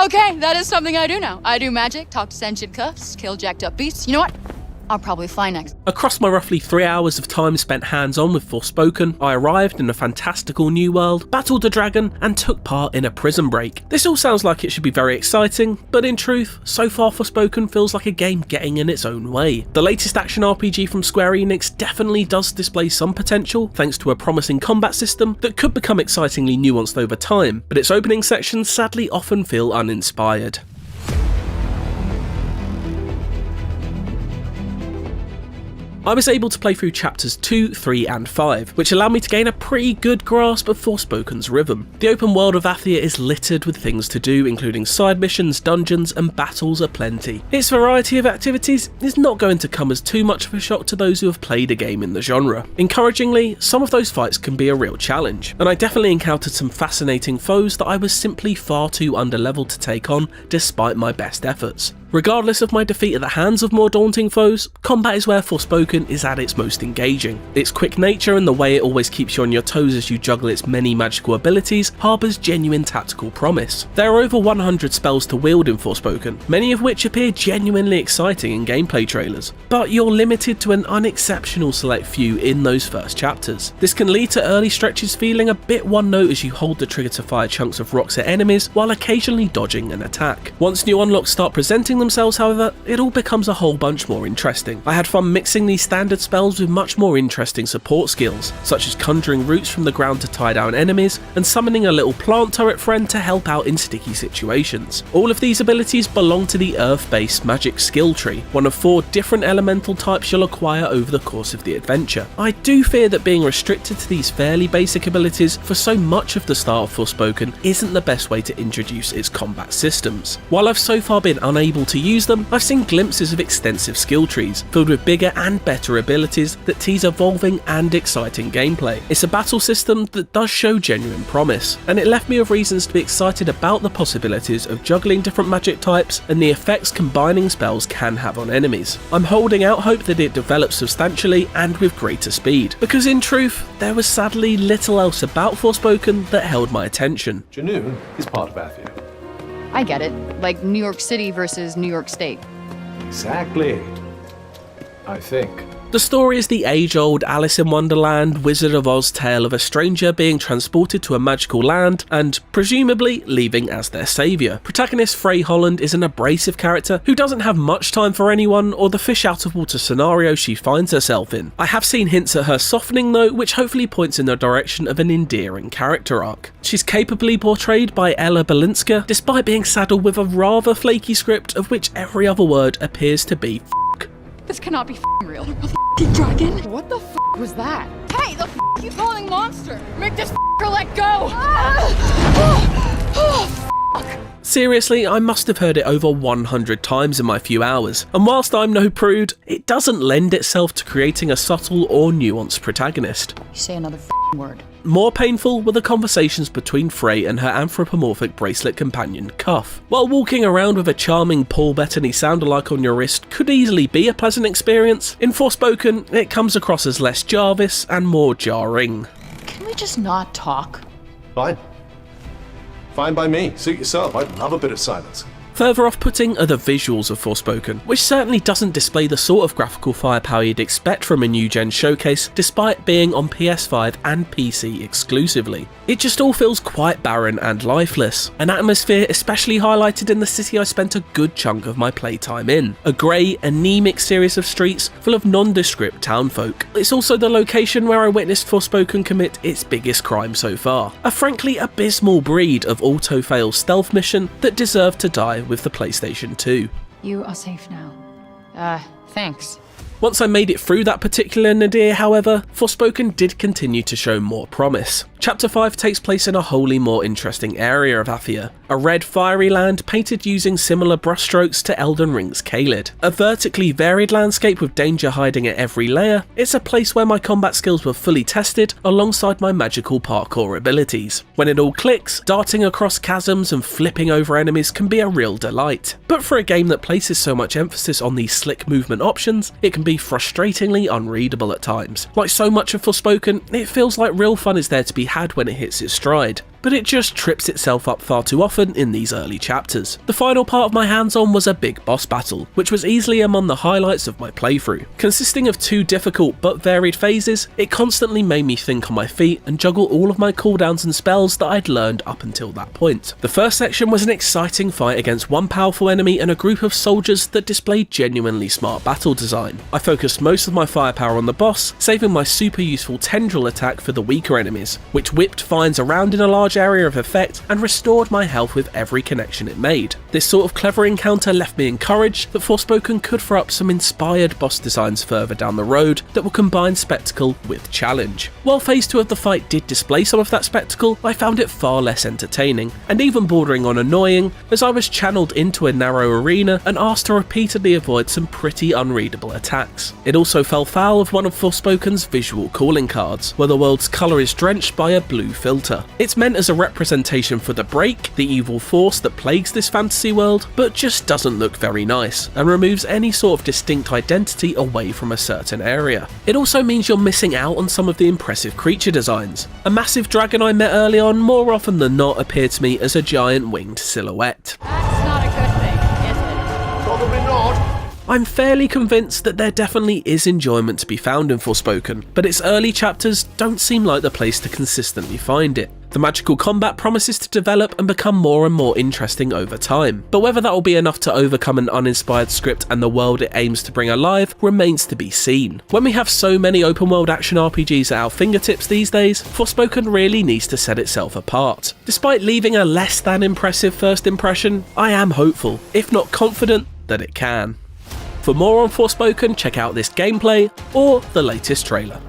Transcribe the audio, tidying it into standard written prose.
Okay, that is something I do now. I do magic, talk to sentient cuffs, kill jacked up beasts. You know what? I'll probably fly next. Across my roughly 3 hours of time spent hands-on with Forspoken, I arrived in a fantastical new world, battled a dragon, and took part in a prison break. This all sounds like it should be very exciting, but in truth, so far Forspoken feels like a game getting in its own way. The latest action RPG from Square Enix definitely does display some potential, thanks to a promising combat system that could become excitingly nuanced over time, but its opening sections sadly often feel uninspired. I was able to play through chapters 2, 3 and 5, which allowed me to gain a pretty good grasp of Forspoken's rhythm. The open world of Athia is littered with things to do, including side missions, dungeons and battles aplenty. Its variety of activities is not going to come as too much of a shock to those who have played a game in the genre. Encouragingly, some of those fights can be a real challenge, and I definitely encountered some fascinating foes that I was simply far too underleveled to take on despite my best efforts. Regardless of my defeat at the hands of more daunting foes, combat is where Forspoken is at its most engaging. Its quick nature and the way it always keeps you on your toes as you juggle its many magical abilities harbours genuine tactical promise. There are over 100 spells to wield in Forspoken, many of which appear genuinely exciting in gameplay trailers, but you're limited to an unexceptional select few in those first chapters. This can lead to early stretches feeling a bit one-note as you hold the trigger to fire chunks of rocks at enemies while occasionally dodging an attack. Once new unlocks start presenting themselves, however, it all becomes a whole bunch more interesting. I had fun mixing these standard spells with much more interesting support skills, such as conjuring roots from the ground to tie down enemies, and summoning a little plant turret friend to help out in sticky situations. All of these abilities belong to the Earth-based magic skill tree, one of 4 different elemental types you'll acquire over the course of the adventure. I do fear that being restricted to these fairly basic abilities for so much of the start of Forspoken isn't the best way to introduce its combat systems. While I've so far been unable to use them, I've seen glimpses of extensive skill trees, filled with bigger and better abilities that tease evolving and exciting gameplay. It's a battle system that does show genuine promise, and it left me with reasons to be excited about the possibilities of juggling different magic types and the effects combining spells can have on enemies. I'm holding out hope that it develops substantially and with greater speed, because in truth, there was sadly little else about Forspoken that held my attention. Junoon is part of Athia. I get it. Like New York City versus New York State. Exactly. I think. The story is the age-old Alice in Wonderland, Wizard of Oz tale of a stranger being transported to a magical land and, presumably, leaving as their saviour. Protagonist Frey Holland is an abrasive character who doesn't have much time for anyone or the fish-out-of-water scenario she finds herself in. I have seen hints at her softening though, which hopefully points in the direction of an endearing character arc. She's capably portrayed by Ella Balinska, despite being saddled with a rather flaky script of which every other word appears to be This cannot be real. Dragon? What the was that? Hey, the you calling monster? Make this let go! Seriously, I must have heard it over 100 times in my few hours, and whilst I'm no prude, it doesn't lend itself to creating a subtle or nuanced protagonist. You say another word. More painful were the conversations between Frey and her anthropomorphic bracelet companion, Cuff. While walking around with a charming Paul Bettany sound-alike on your wrist could easily be a pleasant experience, in Forspoken it comes across as less Jarvis and more jarring. Can we just not talk? Fine. Fine by me. Suit yourself. I'd love a bit of silence. Further off-putting are the visuals of Forspoken, which certainly doesn't display the sort of graphical firepower you'd expect from a new-gen showcase, despite being on PS5 and PC exclusively. It just all feels quite barren and lifeless, an atmosphere especially highlighted in the city I spent a good chunk of my playtime in, a grey, anemic series of streets full of nondescript townfolk. It's also the location where I witnessed Forspoken commit its biggest crime so far, a frankly abysmal breed of auto-fail stealth mission that deserved to die with the PlayStation 2. You are safe now. Thanks. Once I made it through that particular nadir, however, Forspoken did continue to show more promise. Chapter 5 takes place in a wholly more interesting area of Athia, a red fiery land painted using similar brushstrokes to Elden Ring's Caelid. A vertically varied landscape with danger hiding at every layer, it's a place where my combat skills were fully tested alongside my magical parkour abilities. When it all clicks, darting across chasms and flipping over enemies can be a real delight. But for a game that places so much emphasis on these slick movement options, it can be frustratingly unreadable at times. Like so much of Forspoken, it feels like real fun is there to be had when it hits its stride. but it just trips itself up far too often in these early chapters. The final part of my hands-on was a big boss battle, which was easily among the highlights of my playthrough. Consisting of 2 difficult but varied phases, it constantly made me think on my feet and juggle all of my cooldowns and spells that I'd learned up until that point. The first section was an exciting fight against one powerful enemy and a group of soldiers that displayed genuinely smart battle design. I focused most of my firepower on the boss, saving my super useful tendril attack for the weaker enemies, which whipped vines around in a large area of effect and restored my health with every connection it made. This sort of clever encounter left me encouraged that Forspoken could throw up some inspired boss designs further down the road that will combine spectacle with challenge. While phase 2 of the fight did display some of that spectacle, I found it far less entertaining, and even bordering on annoying, as I was channeled into a narrow arena and asked to repeatedly avoid some pretty unreadable attacks. It also fell foul of one of Forspoken's visual calling cards, where the world's colour is drenched by a blue filter. It's meant as a representation for the Break, the evil force that plagues this fantasy world, but just doesn't look very nice, and removes any sort of distinct identity away from a certain area. It also means you're missing out on some of the impressive creature designs. A massive dragon I met early on more often than not appeared to me as a giant winged silhouette. That's not a good thing, is it? Probably not. I'm fairly convinced that there definitely is enjoyment to be found in Forspoken, but its early chapters don't seem like the place to consistently find it. The magical combat promises to develop and become more and more interesting over time, but whether that will be enough to overcome an uninspired script and the world it aims to bring alive remains to be seen. When we have so many open world action RPGs at our fingertips these days, Forspoken really needs to set itself apart. Despite leaving a less than impressive first impression, I am hopeful, if not confident, that it can. For more on Forspoken, check out this gameplay or the latest trailer.